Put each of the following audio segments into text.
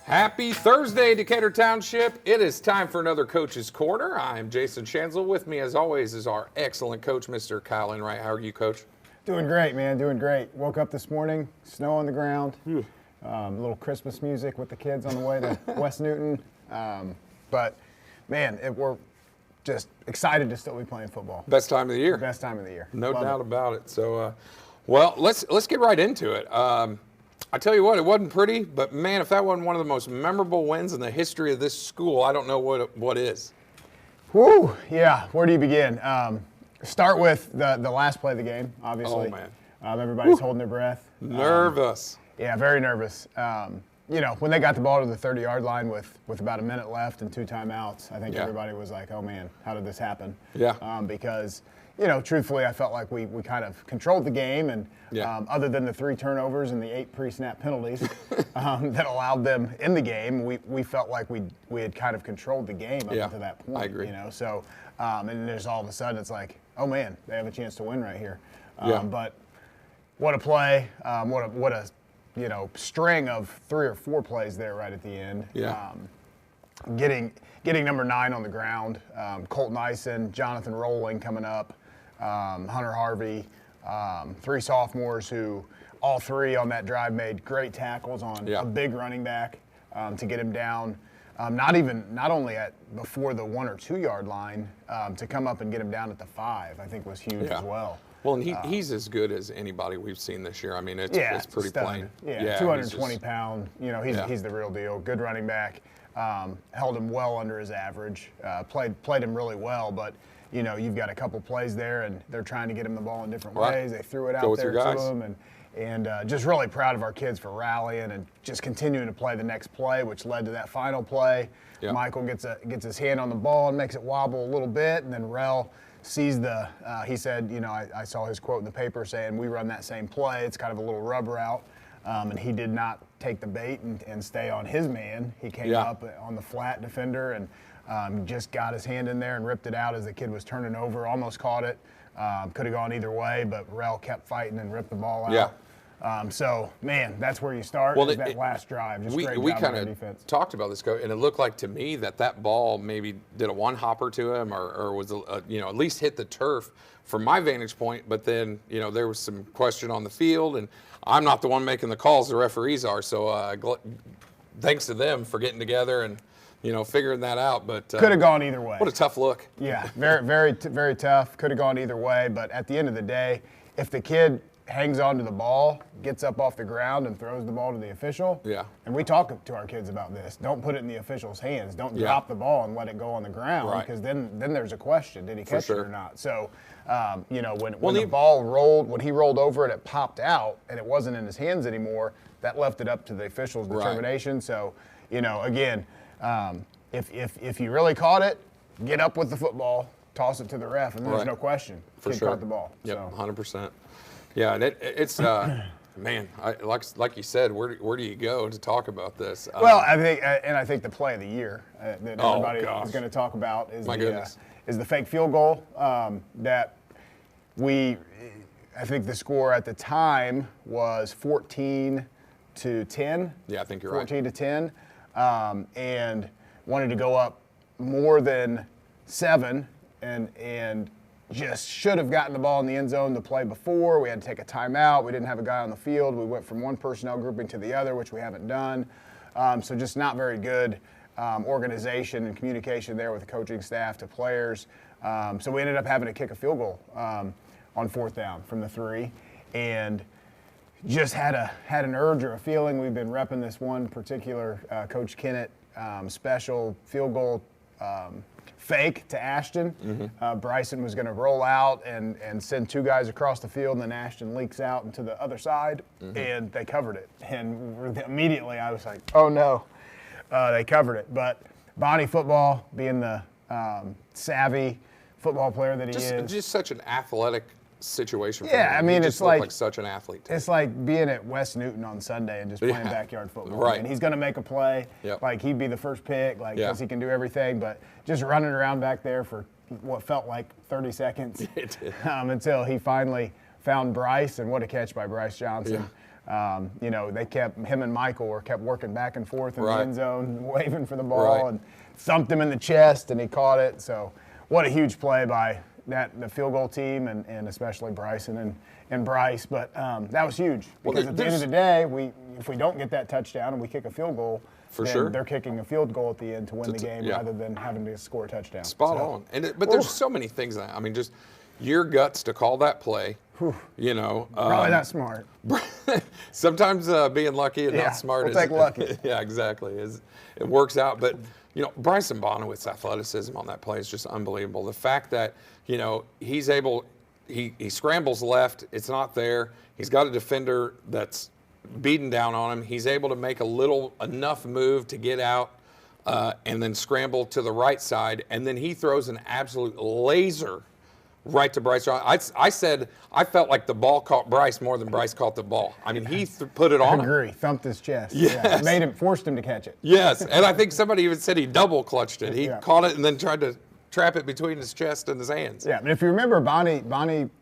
Happy Thursday, Decatur Township. It is time for another Coach's Corner. I'm Jason Schanzel. With me, as always, is our excellent coach, Mr. Kyle Enright. How are you, Coach? Doing great, man. Doing great. Woke up this morning, snow on the ground, a little Christmas music with the kids on the way to West Newton. But, man, we're just excited to still be playing football. Best time of the year. Best time of the year. No doubt about it. So, well, let's get right into it. I tell you what, it wasn't pretty, but man, if that wasn't one of the most memorable wins in the history of this school, I don't know what is. Woo! Yeah, where do you begin? Start with the last play of the game, obviously. Oh, man. Everybody's holding their breath. Nervous. Yeah, very nervous. When they got the ball to the 30-yard line with about a minute left and 2 timeouts, I think everybody was like, oh, man, how did this happen? Yeah. Because, truthfully, I felt like we kind of controlled the game, and other than the 3 turnovers and the 8 pre-snap penalties that allowed them in the game, we felt like we had kind of controlled the game up until that point. I agree. So and then there's all of a sudden it's like, oh, man, they have a chance to win right here. But what a play, what a string of 3 or 4 plays there right at the end. Yeah. Getting number 9 on the ground, Colton Ison, Jonathan Rowling coming up, Hunter Harvey, 3 sophomores who all 3 on that drive made great tackles on a big running back to get him down. Not only before the 1 or 2 yard line, to come up and get him down at the 5, I think was huge as well. Well, and he's as good as anybody we've seen this year. I mean, it's pretty plain. Yeah, 220 pound. He's the real deal. Good running back. Held him well under his average. Played him really well, but you've got a couple plays there, and they're trying to get him the ball in different ways. They threw it out there to him, and just really proud of our kids for rallying and just continuing to play the next play, which led to that final play. Yep. Michael gets his hand on the ball and makes it wobble a little bit, and then Rel sees he said, I saw his quote in the paper saying, we run that same play. It's kind of a little rub route. And he did not take the bait and stay on his man. He came up on the flat defender and just got his hand in there and ripped it out as the kid was turning over, almost caught it. Could have gone either way, but Rel kept fighting and ripped the ball out. Yeah. So, man, that's where you start, that last drive. Just great job on our defense. Talked about this, Coach, and it looked like to me that ball maybe did a one-hopper to him or was, at least hit the turf from my vantage point. But then, there was some question on the field, and I'm not the one making the calls. The referees are. So thanks to them for getting together and, figuring that out. But could have gone either way. What a tough look. Yeah, very, very, very tough. Could have gone either way. But at the end of the day, if the kid hangs onto the ball, gets up off the ground, and throws the ball to the official. Yeah. And we talk to our kids about this. Don't put it in the official's hands. Don't drop the ball and let it go on the ground, because then there's a question: did he catch it or not? So, when the ball rolled, when he rolled over it popped out, and it wasn't in his hands anymore. That left it up to the official's determination. So, again, if you really caught it, get up with the football, toss it to the ref, and there's no question. Kid caught the ball. Yep, 100%. Yeah, and it's man, like you said, where do you go to talk about this? Well, I think the play of the year that everybody is going to talk about is the fake field goal that I think the score at the time was 14-10. Yeah, I think you're 14 to 10, and wanted to go up more than 7, and just should have gotten the ball in the end zone the play before. We had to take a timeout. We didn't have a guy on the field. We went from one personnel grouping to the other, which we haven't done. So just not very good organization and communication there with the coaching staff to players. So we ended up having to kick a field goal on 4th down from the 3, and just had an urge or a feeling. We've been repping this one particular Coach Kennett special field goal fake to Ashton. Mm-hmm. Bryson was going to roll out and send 2 guys across the field, and then Ashton leaks out into the other side, and they covered it. And immediately I was like, oh no, they covered it. But Bonnie football, being the savvy football player that he is. Just such an athletic situation. Yeah, I mean, it's like such an athlete. It's like being at West Newton on Sunday and just playing backyard football. Right. And he's going to make a play. Yep. Like, he'd be the first pick, because he can do everything. But just running around back there for what felt like 30 seconds until he finally found Bryce, and what a catch by Bryce Johnson. You know, him and Michael kept working back and forth in Right. the end zone, waving for the ball, Right. and thumped him in the chest, and he caught it. So what a huge play by the field goal team, and especially Bryson and Bryce. But that was huge, because at the end of the day, if we don't get that touchdown and we kick a field goal, For then sure. they're kicking a field goal at the end to win the game, yeah. rather than having to score a touchdown. Spot on. But there's so many things that, I mean, just your guts to call that play, you know. Probably not smart. Sometimes being lucky and Yeah, not smart we'll is take lucky. Yeah, exactly. It works out. But, you know, Bryson Bonowitz's athleticism on that play is just unbelievable. The fact that, you know, he's able, he scrambles left, it's not there. He's got a defender that's beating down on him. He's able to make enough move to get out and then scramble to the right side. And then he throws an absolute laser right to Bryce Johnson. I said I felt like the ball caught Bryce more than Bryce caught the ball. I mean, he put it on I him. agree. Thumped his chest. Yes. Yeah. Forced him to catch it. Yes, and I think somebody even said he double clutched it. He caught it and then tried to trap it between his chest and his hands. Yeah, but if you remember, Bonnie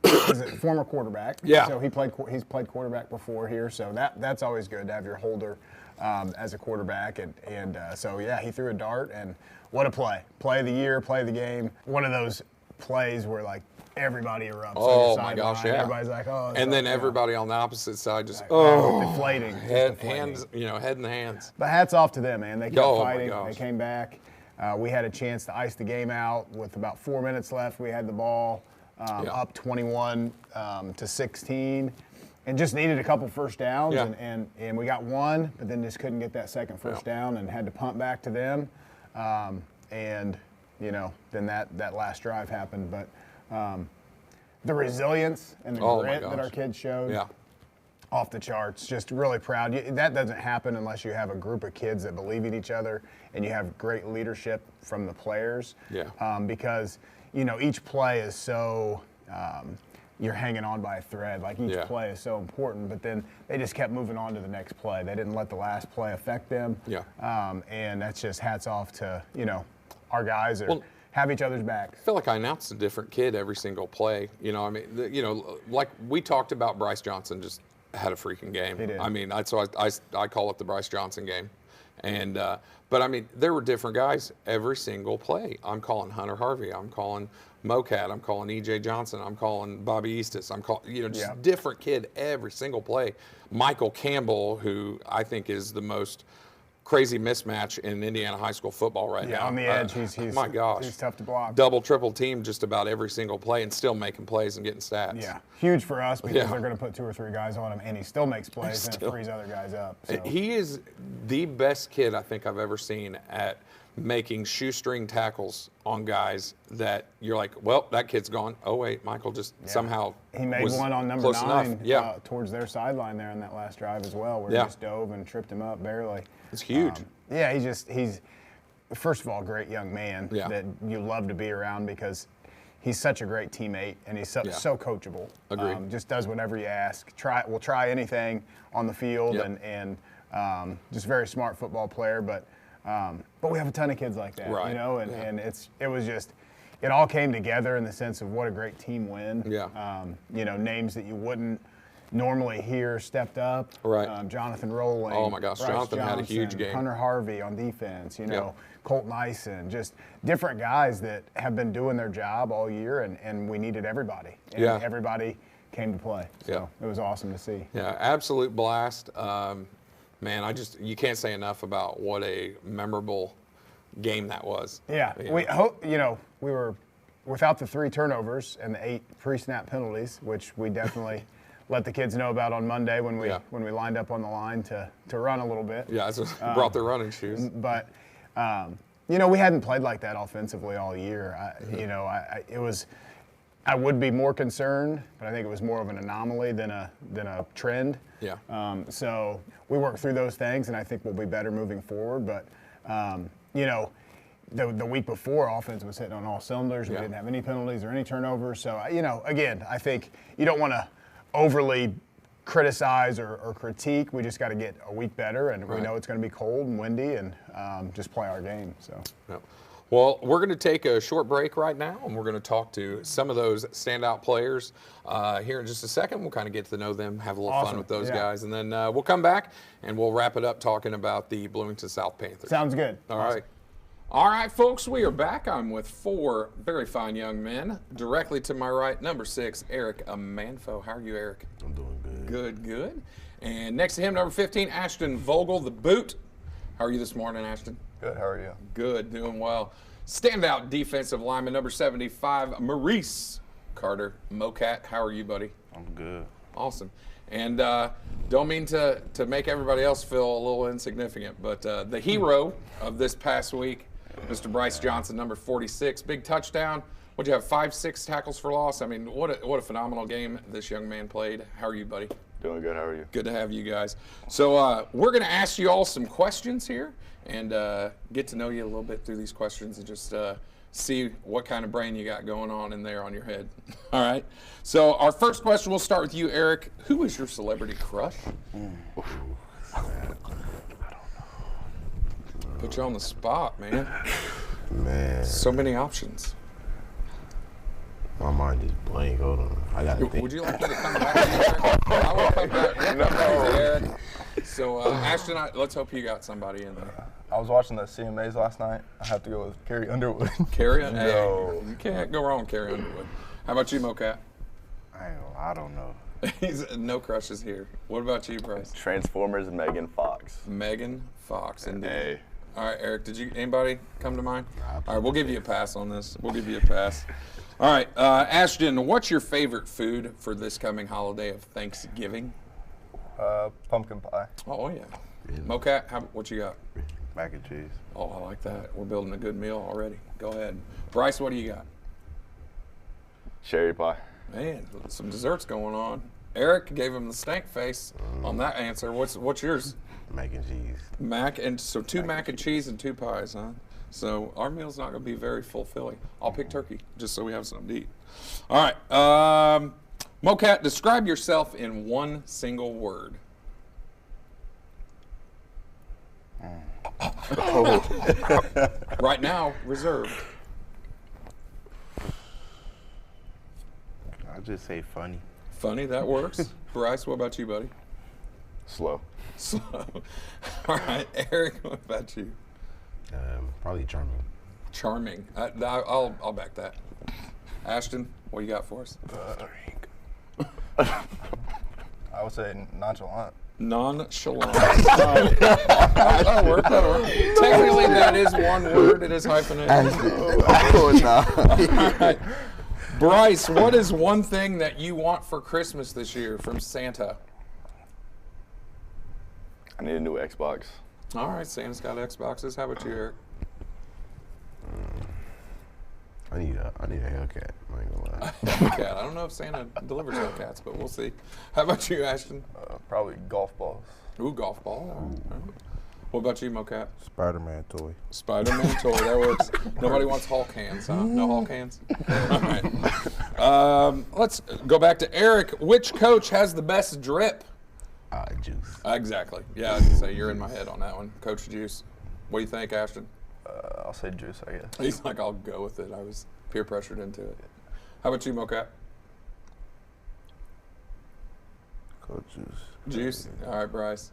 is a former quarterback. Yeah. So he's played quarterback before here, so that's always good to have your holder as a quarterback. And so, yeah, he threw a dart, and what a play. Play of the year, play of the game. One of those plays where, like, everybody erupts. Oh, my gosh, yeah. Everybody's like, oh. And then everybody on the opposite side just, deflating. hands, you know, head in the hands. But hats off to them, man. They kept fighting. My They gosh. came back. We had a chance to ice the game out with about 4 minutes left. We had the ball up 21 to 16, and just needed a couple first downs. Yeah. And we got one, but then just couldn't get that second first down, and had to punt back to them. And you know, then that last drive happened. But the resilience and the grit that our kids showed. Yeah. Off the charts, just really proud. That doesn't happen unless you have a group of kids that believe in each other and you have great leadership from the players. Yeah. Because, you know, each play is so, you're hanging on by a thread. Like, each play is so important, but then they just kept moving on to the next play. They didn't let the last play affect them. Yeah. And that's just hats off to, you know, our guys that have each other's back. I feel like I announced a different kid every single play. You know, I mean, you know, like we talked about, Bryce Johnson just had a freaking game. He did. I mean, I call it the Bryce Johnson game. And but I mean, there were different guys every single play. I'm calling Hunter Harvey. I'm calling Mocat. I'm calling E.J. Johnson. I'm calling Bobby Eastis. I'm calling, you know, just different kid every single play. Michael Campbell, who I think is the most crazy mismatch in Indiana high school football right now. Yeah, on the edge, he's my gosh, he's tough to block. Double, triple team just about every single play and still making plays and getting stats. Yeah, huge for us because they're going to put 2 or 3 guys on him, and he still makes plays and it frees other guys up. So. He is the best kid I think I've ever seen at making shoestring tackles on guys that you're like, well, that kid's gone. Oh, wait, Michael just somehow He made one on number close 9 enough. towards their sideline there in that last drive as well, where he just dove and tripped him up barely. It's huge. Yeah, he's first of all, a great young man that you love to be around because he's such a great teammate and he's so coachable. Agreed. Just does whatever you ask. Will try anything on the field and just very smart football player. But we have a ton of kids like that, you know, and it all came together in the sense of what a great team win. Yeah. You know, names that you wouldn't normally hear stepped up. Right. Jonathan Rowling. Oh my gosh, Bryce Jonathan had a huge Johnson, game. Hunter Harvey on defense, you know, Colton Ison, just different guys that have been doing their job all year, and we needed everybody. And everybody came to play. So it was awesome to see. Yeah, absolute blast. Man, you can't say enough about what a memorable game that was. Yeah, we were without the 3 turnovers and the 8 pre-snap penalties, which we definitely let the kids know about on Monday when we lined up on the line to run a little bit. Yeah, brought their running shoes. But you know, we hadn't played like that offensively all year. I would be more concerned, but I think it was more of an anomaly than a trend. Yeah. So we worked through those things, and I think we'll be better moving forward. But you know, the week before, offense was hitting on all cylinders. We didn't have any penalties or any turnovers. So you know, again, I think you don't want to overly criticize or critique. We just got to get a week better, and we know it's going to be cold and windy, and just play our game. So. Yeah. Well, we're going to take a short break right now, and we're going to talk to some of those standout players here in just a second. We'll kind of get to know them, have a little fun with those guys, and then we'll come back and we'll wrap it up talking about the Bloomington South Panthers. Sounds good. All right. All right, folks, we are back. I'm with 4 very fine young men. Directly to my right, number 6, Eric Amanfo. How are you, Eric? I'm doing good. Good, good. And next to him, number 15, Ashton Vogel, the boot. How are you this morning, Ashton? Good, how are you? Good, doing well. Standout defensive lineman, number 75, Maurice Carter. Mocat, how are you, buddy? I'm good. Awesome. And don't mean to make everybody else feel a little insignificant, but the hero of this past week, Mr. Bryce Johnson, number 46, big touchdown. What'd you have, 5-6 tackles for loss? I mean, what a phenomenal game this young man played. How are you, buddy? Doing good, how are you? Good to have you guys. So we're going to ask you all some questions here and get to know you a little bit through these questions and just see what kind of brain you got going on in there on your head. All right. So our first question, we'll start with you, Eric. Who is your celebrity crush? Put you on the spot, man. Man, So many options. my mind is blank. Hold on. I got to think. Would you like me to come back to you, Eric? I will come back. No. Eric. So, Ashton, let's hope you got somebody in there. I was watching the CMAs last night. I have to go with Carrie Underwood. Carrie? No. Hey, you can't go wrong with Carrie Underwood. How about you, Mocat? I don't know. He's no crushes here. What about you, Bryce? Transformers Megan Fox. Megan Fox, indeed. Hey. All right, Eric, anybody come to mind? All right, we'll give you a pass on this. We'll give you a pass. All right, Ashton, what's your favorite food for this coming holiday of Thanksgiving? Pumpkin pie. Oh, yeah. Mocat, what you got? Mac and cheese. Oh, I like that. We're building a good meal already. Go ahead. Bryce, what do you got? Cherry pie. Man, some desserts going on. Eric gave him the stank face on that answer. What's yours? Mac and cheese. So 2 mac and cheese and 2 pies, huh? So our meal's not going to be very fulfilling. I'll pick turkey just so we have something to eat. All right. Mocat, describe yourself in 1 single word. Right now, reserved. I'll just say funny. Funny, that works. Bryce, what about you, buddy? Slow. Slow. All right, Eric, what about you? Probably charming. Charming. I'll back that. Ashton, what you got for us? I would say nonchalant. Nonchalant. That'll work. Technically, that is 1 word. It is hyphenated. Oh, no. All right. Bryce, what is one thing that you want for Christmas this year from Santa? I need a new Xbox. All right, Santa's got Xboxes. How about you, Eric? I need a Hellcat. I ain't gonna lie. Cat. I don't know if Santa delivers Hellcats, but we'll see. How about you, Ashton? Probably golf balls. Ooh, golf ball. All right. What about you, Mocat? Spider-Man toy. Spider-Man toy. That works. Nobody wants Hulk hands, huh? No Hulk hands? All right. Let's go back to Eric. Which coach has the best drip? Juice. Exactly. Yeah, I was gonna say you're in my head on that one. Coach Juice. What do you think, Ashton? I'll say juice, I guess. He's like, I'll go with it. I was peer pressured into it. How about you, Mocat? Coach Juice. Juice? All right, Bryce.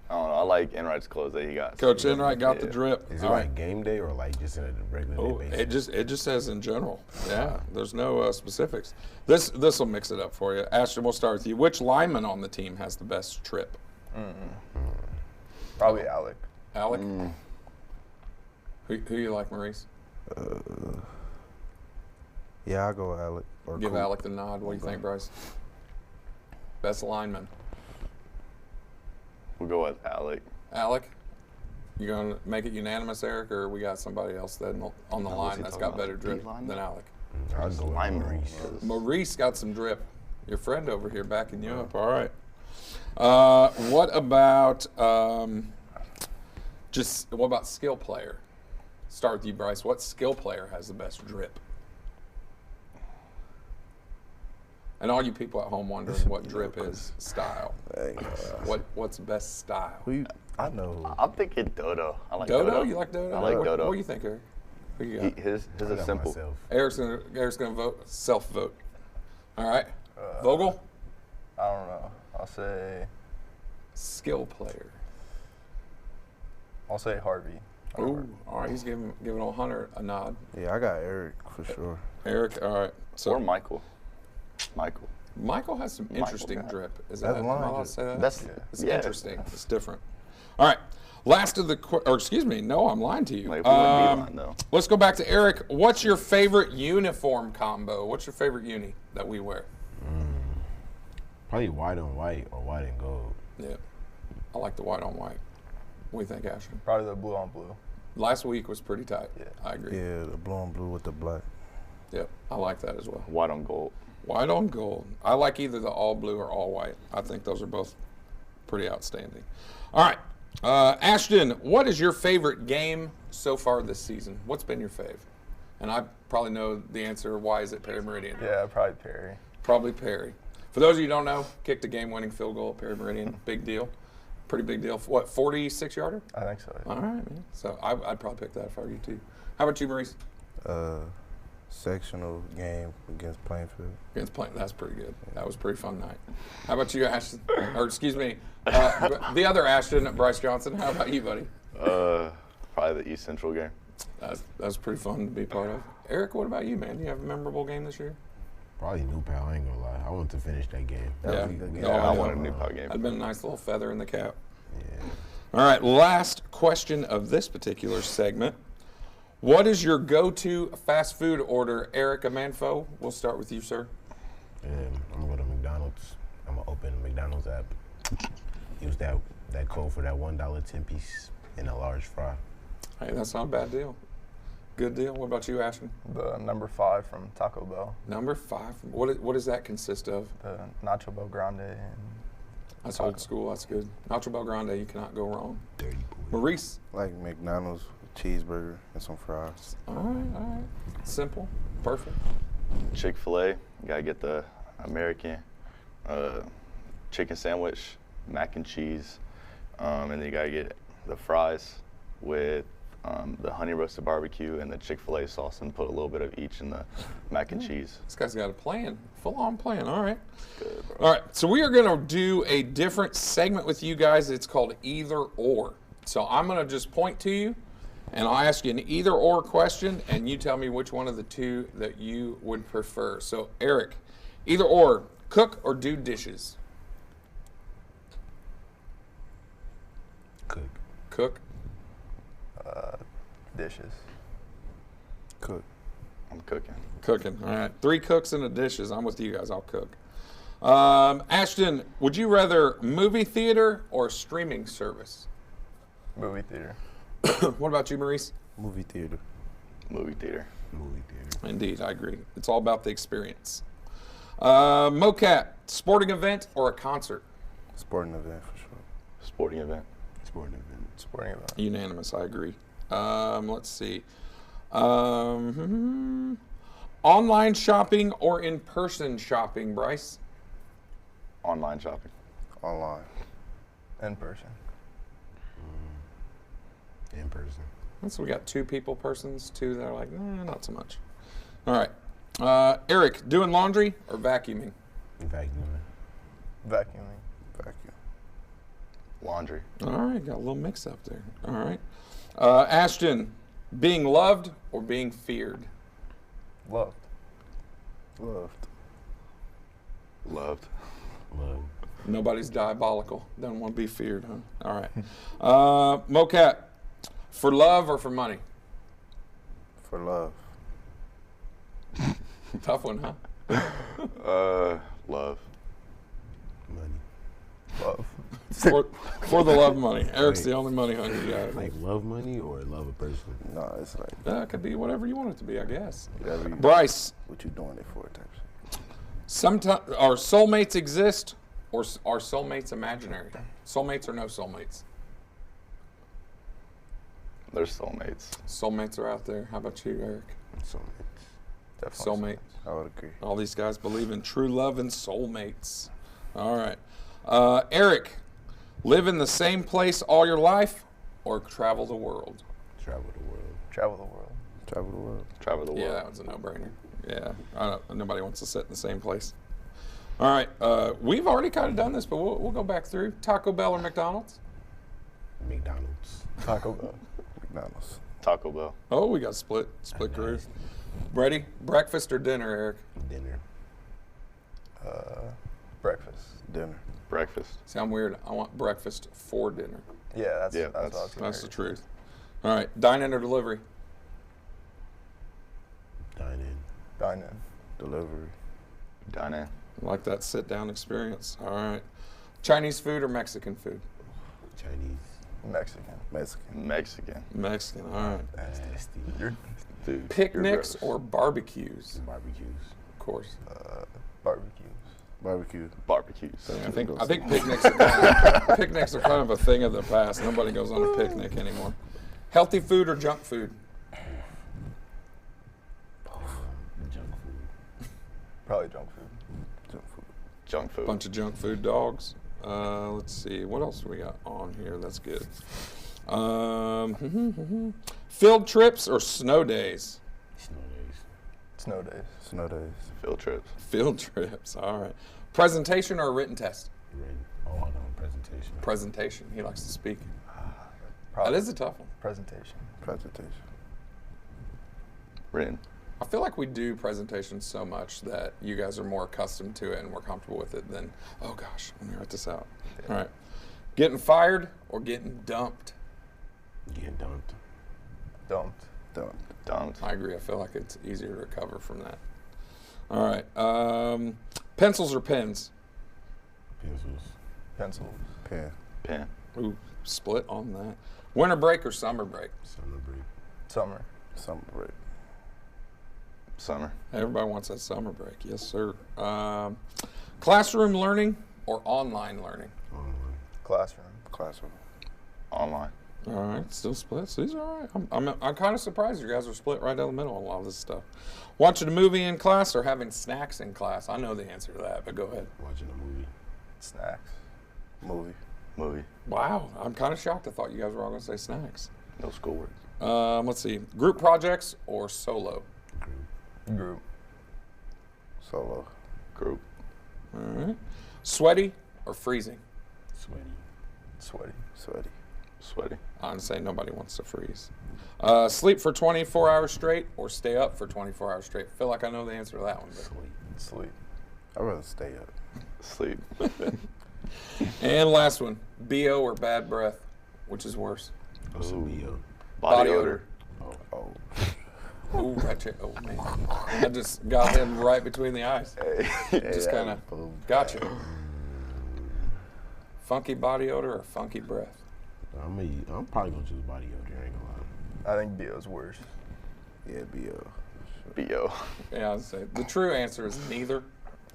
I don't know. I like Enright's clothes that he got. Coach Enright got the Yeah. drip. Is it All like right. game day or like just in a regular Oh, day basis? it just says in general. Yeah, there's no specifics. This will mix it up for you. Ashton, we'll start with you. Which lineman on the team has the best trip? Probably Alec. Alec? Who you like, Maurice? Yeah, I'll go with Alec. Or Give Coop. Alec the nod. What do you think, Bryce? Best lineman. We'll go with Alec. Alec? You going to make it unanimous, Eric, or we got somebody else that on the line that's got better drip than Alec? I'll go with Lineman. Maurice. Maurice got some drip. Your friend over here backing you up. All right. What about what about skill player? Start with you, Bryce. What skill player has the best drip? And all you people at home wondering what drip is, style. What's best style? I know. I'm thinking Dodo. I like Dodo? You like Dodo? I like Dodo. What do you think, Eric? Who you got? His I is got simple. myself. Eric's gonna vote self-vote. All right. Vogel, I don't know. skill player. I'll say Harvey. Ooh, all right. He's giving old Hunter a nod. Yeah, I got Eric for sure. Eric, all right. So Or Michael. Michael has some interesting got- drip. Is That's that? Am line I allowed to drip. say that? That's It's yeah. interesting. It's different. All right. Last of the, or excuse me, no, I'm lying to you. Like, we wouldn't be lying, though. Let's go back to Eric. What's your favorite uniform combo? What's your favorite uni that we wear? Probably white on white or white and gold. Yeah, I like the white on white. What do you think, Ashton? Probably the blue on blue. Last week was pretty tight. Yeah. I agree. Yeah, the blue and blue with the black. Yep, I like that as well. White on gold. White on gold. I like either the all blue or all white. I think those are both pretty outstanding. All right, Ashton, what is your favorite game so far this season? What's been your fave? And I probably know the answer. Why is it Perry Meridian? Yeah, probably Perry. Probably Perry. For those of you who don't know, kicked a game-winning field goal at Perry Meridian. Big deal. Pretty big deal. What, 46-yarder? I think so. Yeah. All right, man. So I'd probably pick that if I were you, too. How about you, Maurice? Sectional game against Plainfield. Against Plain. That's pretty good. That was a pretty fun night. How about you, Ashton? Or excuse me, the other Ashton, Bryce Johnson. How about you, buddy? Probably the East Central game. That's pretty fun to be part of. Eric, what about you, man? Do you have a memorable game this year? Probably New Pal, I ain't gonna lie. I want to finish that game. That Yeah. was a good game. No, I know. want a new pop game. That'd been a nice little feather in the cap. Yeah. All right, last question of this particular segment. What is your go-to fast food order, Eric Amanfo? We'll start with you, sir. I'm gonna go to McDonald's. I'm gonna open the McDonald's app. Use that code for that $1 10-piece and a large fry. Hey, that's not a bad deal. Good deal. What about you, Ashton? The number 5 from Taco Bell. Number 5. What does that consist of? The Nacho Bel Grande. And That's old school. That's good. Nacho Bel Grande, you cannot go wrong. Dirty boy. Maurice. Like McDonald's, cheeseburger, and some fries. All right. Simple. Perfect. Chick-fil-A, you gotta get the American chicken sandwich, mac and cheese, and then you gotta get the fries with the honey roasted barbecue and the Chick-fil-A sauce, and put a little bit of each in the mac and cheese. This guy's got a plan. Full-on plan. All right. Good, bro. All right. So we are going to do a different segment with you guys. It's called Either Or. So I'm going to just point to you, and I'll ask you an either or question, and you tell me which one of the two that you would prefer. So, Eric, either or, cook or do dishes? Cook. Cook. dishes. Cook. I'm cooking. Cooking. All right. 3 cooks and the dishes. I'm with you guys. I'll cook. Ashton, would you rather movie theater or streaming service? Movie theater. What about you, Maurice? Movie theater. Movie theater. Movie theater. Indeed, I agree. It's all about the experience. MoCat, sporting event or a concert? Sporting event for sure. Sporting event. Sporting event. Sporting event. Unanimous, I agree. Let's see. Online shopping or in-person shopping, Bryce? Online shopping. Online. In person. In person. So we got 2 persons, 2 that are like, nah, not so much. All right. Eric, doing laundry or vacuuming? Vacuuming. Vacuuming. Vacuum. Laundry. All right, got a little mix up there. All right. Ashton, being loved or being feared? Loved. Loved. Loved. Love. Nobody's diabolical. Don't want to be feared, huh? All right. MoCat, for love or for money? For love. Tough one, huh? Love. Money. Love. For the love money. Eric's the only money hungry guy. Like love money or love a person? No, it's like It could be whatever you want it to be, I guess. whatever you, Bryce, what you doing it for type shit. sometimes are soulmates exist or are soulmates imaginary? Soulmates or no soulmates? They're soulmates. Soulmates are out there. How about you, Eric? Soulmates. Definitely. Soulmate. I would agree. All these guys believe in true love and soulmates. All right. Eric, live in the same place all your life or travel the world? Travel the world. Travel the world. Travel the world. Travel the world. Yeah, that was a no-brainer. Yeah, nobody wants to sit in the same place. All right, we've already kind of done this, but we'll go back through. Taco Bell or McDonald's? McDonald's. Taco Bell. McDonald's. Taco Bell. Oh, we got split crew. Ready? Breakfast or dinner, Eric? Dinner. Breakfast. Dinner. Breakfast. Sound weird? I want breakfast for dinner. Yeah, that's Yeah, what I was gonna That's the hear. truth. All right, dine-in or delivery? Dine in. Dine in. Delivery. Dine in. I like that sit-down experience. All right. Chinese food or Mexican food? Chinese. Mexican. Mexican. Mexican. Mexican, all right. Nasty. Dude, Picnics you're or barbecues? Barbecues. Of course. Barbecues. Barbecue. barbecues. I think picnics are kind of a thing of the past. Nobody goes on a picnic anymore. Healthy food or junk food? Junk food. Probably junk food. Junk food. Junk food. Bunch of junk food dogs. Let's see. What else do we got on here? That's good. Field trips or snow days? Snow days. Snow days. Snow days. Field trips. Field trips. All right. Presentation or a written test? Written. Oh, hold on. Presentation. Presentation. He likes to speak. Probably That is a tough one. presentation. Presentation. Written. I feel like we do presentations so much that you guys are more accustomed to it and more comfortable with it than, oh gosh, let me write this out. All right. Getting fired or getting dumped? Getting dumped. Dumped. Don't. Don't. I agree. I feel like it's easier to recover from that. All right. Pencils or pens? Pencils. Pencils. Pen. Pen. Ooh, split on that. Winter break or summer break? Summer break. Summer. Summer break. Summer. Everybody wants that summer break. Yes, sir. Classroom learning or online learning? Online. Classroom. Classroom. Online. All right, still split. So these are all right. I'm kind of surprised you guys are split right down the middle on a lot of this stuff. Watching a movie in class or having snacks in class? I know the answer to that, but go ahead. Watching a movie. Snacks. Movie. Movie. Wow, I'm kind of shocked. I thought you guys were all going to say snacks. No schoolwork. Let's see. Group projects or solo? Group. Group. Solo. Group. All right. Sweaty or freezing? Sweaty. Sweaty. Sweaty. Sweaty. I'm saying nobody wants to freeze. Sleep for 24 hours straight or stay up for 24 hours straight? Feel like I know the answer to that one. But. Sleep. Sleep. I'd rather stay up. Sleep. And last one. BO or bad breath? Which is worse? What's a BO? Body odor. Oh. Ooh, oh man. I just got him right between the eyes. Just kind of gotcha. Funky body odor or funky breath? I'm probably gonna choose body odor. I ain't gonna lie. I think BO's worse. Yeah, B.O. B.O. Yeah, I'd say the true answer is neither.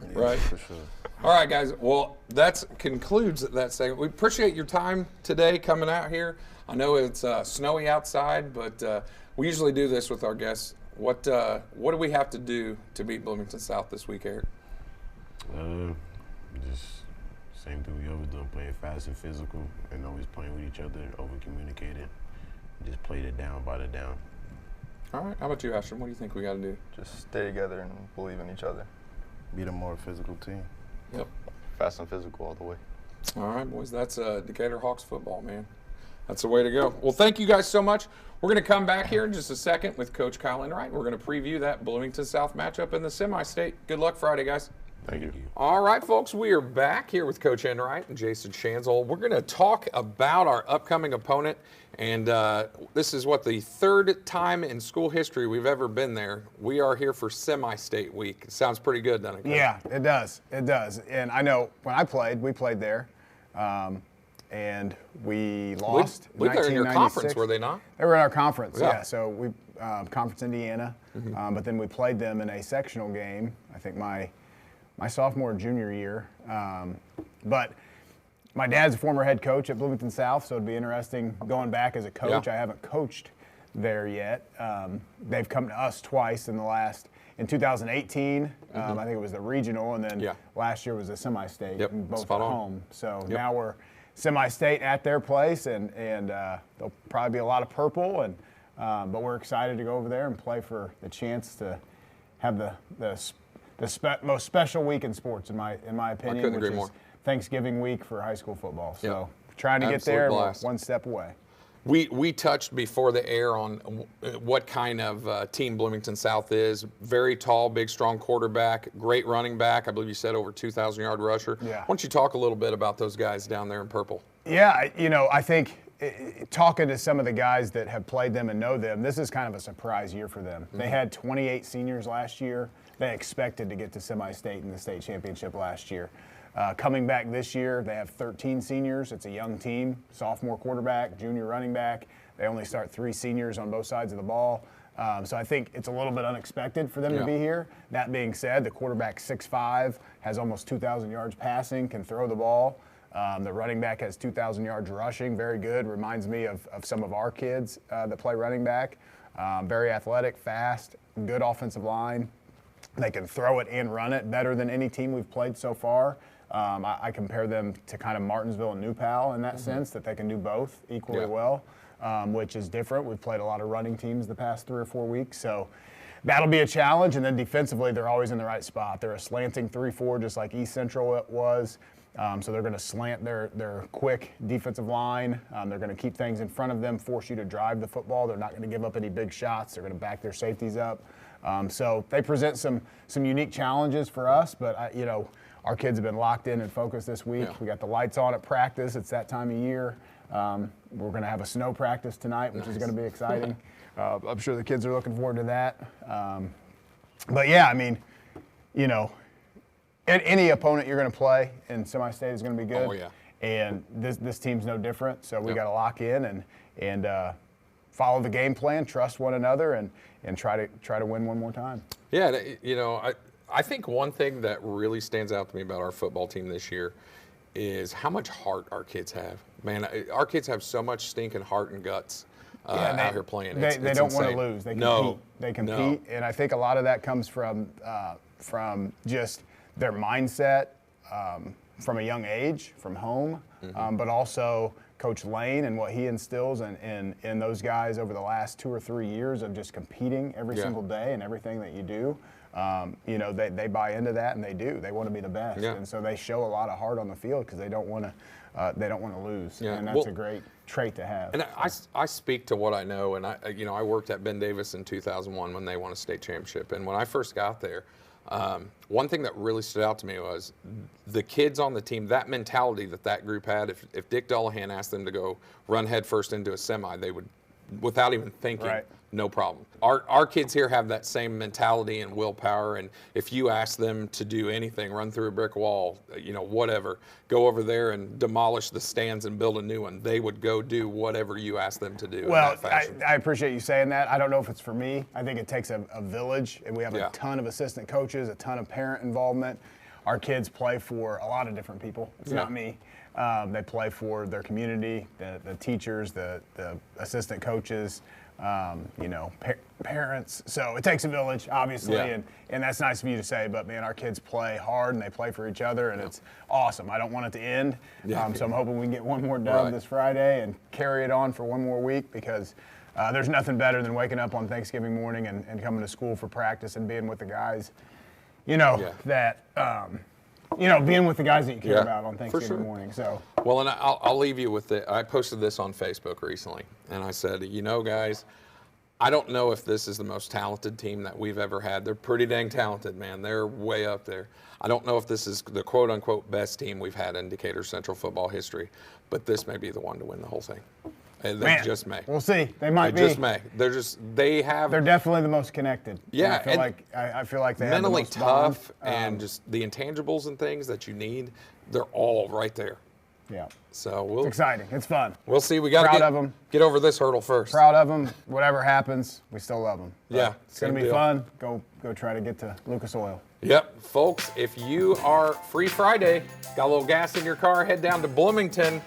Yeah, Right. For sure. All right, guys. Well, that concludes that segment. We appreciate your time today coming out here. I know it's snowy outside, but we usually do this with our guests. What do we have to do to beat Bloomington South this week, Eric? Just same thing we always do, playing fast and physical, and always playing with each other, over communicating. Just play it down by the down. All right. How about you, Ashton? What do you think we got to do? Just stay together and believe in each other. Be the more physical team. Yep. Fast and physical all the way. All right, boys. That's Decatur Hawks football, man. That's the way to go. Well, thank you guys so much. We're going to come back here in just a second with Coach Kyle Enright. We're going to preview that Bloomington South matchup in the semi-state. Good luck Friday, guys. Thank you. All right, folks, we are back here with Coach Enright and Jason Schanzel. We're going to talk about our upcoming opponent, and this is the third time in school history we've ever been there. We are here for semi-state week. It sounds pretty good, doesn't it, Coach? Yeah, it does. It does. And I know when we played there, and we lost. We were in your conference, were they not? They were in our conference, Yeah. yeah. So we Conference Indiana, but then we played them in a sectional game. I think my sophomore and junior year. But my dad's a former head coach at Bloomington South, so it'd be interesting going back as a coach. Yeah. I haven't coached there yet. They've come to us twice in 2018, I think it was the regional, and then last year was the semi-state, Yep, and both spot at on. home. So now we're semi-state at their place, and there'll probably be a lot of purple, and But we're excited to go over there and play for the chance to have the most special week in sports, in my opinion, couldn't which agree is more. Thanksgiving week for high school football. So Yep. trying to get Absolute there, blast. we're one step away. We touched before the air on what kind of team Bloomington South is. Very tall, big, strong quarterback, great running back. I believe you said over 2,000-yard rusher. Yeah. Why don't you talk a little bit about those guys down there in purple? Yeah, I think talking to some of the guys that have played them and know them, this is kind of a surprise year for them. They had 28 seniors last year. They expected to get to semi-state in the state championship last year. Coming back this year, they have 13 seniors. It's a young team, sophomore quarterback, junior running back. They only start 3 seniors on both sides of the ball. So I think it's a little bit unexpected for them to be here. That being said, the quarterback's 6'5", has almost 2,000 yards passing, can throw the ball. The running back has 2,000 yards rushing, very good. Reminds me of some of our kids that play running back. Very athletic, fast, good offensive line. They can throw it and run it better than any team we've played so far. I compare them to kind of Martinsville and New Pal in that sense, that they can do both equally well, which is different. We've played a lot of running teams the past 3 or 4 weeks, so that'll be a challenge. And then defensively, they're always in the right spot. They're a slanting 3-4, just like East Central was. So they're going to slant their quick defensive line. They're going to keep things in front of them, force you to drive the football. They're not going to give up any big shots. They're going to back their safeties up. So they present some unique challenges for us, but our kids have been locked in and focused this week. Yeah. We got the lights on at practice. It's that time of year. We're going to have a snow practice tonight, which is going to be exciting. I'm sure the kids are looking forward to that. But yeah, I mean, any opponent you're going to play in semi-state is going to be good. Oh, yeah. And this team's no different. So we got to lock in and follow the game plan, trust one another, and try to win one more time. Yeah, I think one thing that really stands out to me about our football team this year is how much heart our kids have. Man, our kids have so much stinking heart and guts out here playing. They It's don't want insane. to lose. They compete. No, They compete, no. and I think a lot of that comes from just their mindset from a young age, from home, but also Coach Lane and what he instills in those guys over the last 2 or 3 years of just competing every single day and everything that you do. They buy into that, and they do. They want to be the best, and so they show a lot of heart on the field because they don't want to lose, and that's a great trait to have. And I speak to what I know, and I worked at Ben Davis in 2001 when they won a state championship, and when I first got there, one thing that really stood out to me was the kids on the team, that mentality that group had. If Dick Dullahan asked them to go run headfirst into a semi, they would, without even thinking, no problem. Our kids here have that same mentality and willpower, and if you ask them to do anything, run through a brick wall, whatever, go over there and demolish the stands and build a new one, they would go do whatever you ask them to do. Well, in that fashion. I appreciate you saying that. I don't know if it's for me. I think it takes a village, and we have a ton of assistant coaches, a ton of parent involvement. Our kids play for a lot of different people. It's not me. They play for their community, the teachers, the assistant coaches, parents. So it takes a village, obviously, and that's nice of you to say. But man, our kids play hard and they play for each other, and it's awesome. I don't want it to end, so I'm hoping we can get one more dub this Friday and carry it on for one more week, because there's nothing better than waking up on Thanksgiving morning and coming to school for practice and being with the guys. Being with the guys that you care about on Thanksgiving morning. So. Well, and I'll leave you with it. I posted this on Facebook recently, and I said, guys, I don't know if this is the most talented team that we've ever had. They're pretty dang talented, man. They're way up there. I don't know if this is the quote-unquote best team we've had in Decatur Central football history, but this may be the one to win the whole thing. And they just may. We'll see. They might be. They just may. They're definitely the most connected. Yeah, I feel like they mentally have the most tough bond. and just the intangibles and things that you need. They're all right there. Yeah. So It's exciting. It's fun. We'll see. We got to get over this hurdle first. Proud of them. Whatever happens, we still love them. Yeah, it's gonna be fun. Go try to get to Lucas Oil. Yep, folks. If you are free Friday, got a little gas in your car, head down to Bloomington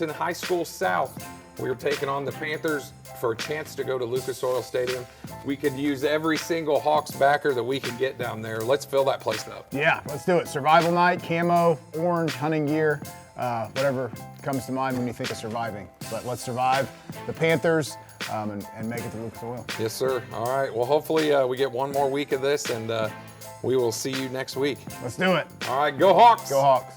High School South. We're taking on the Panthers for a chance to go to Lucas Oil Stadium. We could use every single Hawks backer that we can get down there. Let's fill that place up. Yeah, let's do it. Survival night, camo, orange, hunting gear, whatever comes to mind when you think of surviving. But let's survive. The Panthers and make it to Lucas Oil. Yes, sir. All right. Well, hopefully we get one more week of this, and we will see you next week. Let's do it. All right. Go Hawks. Go Hawks.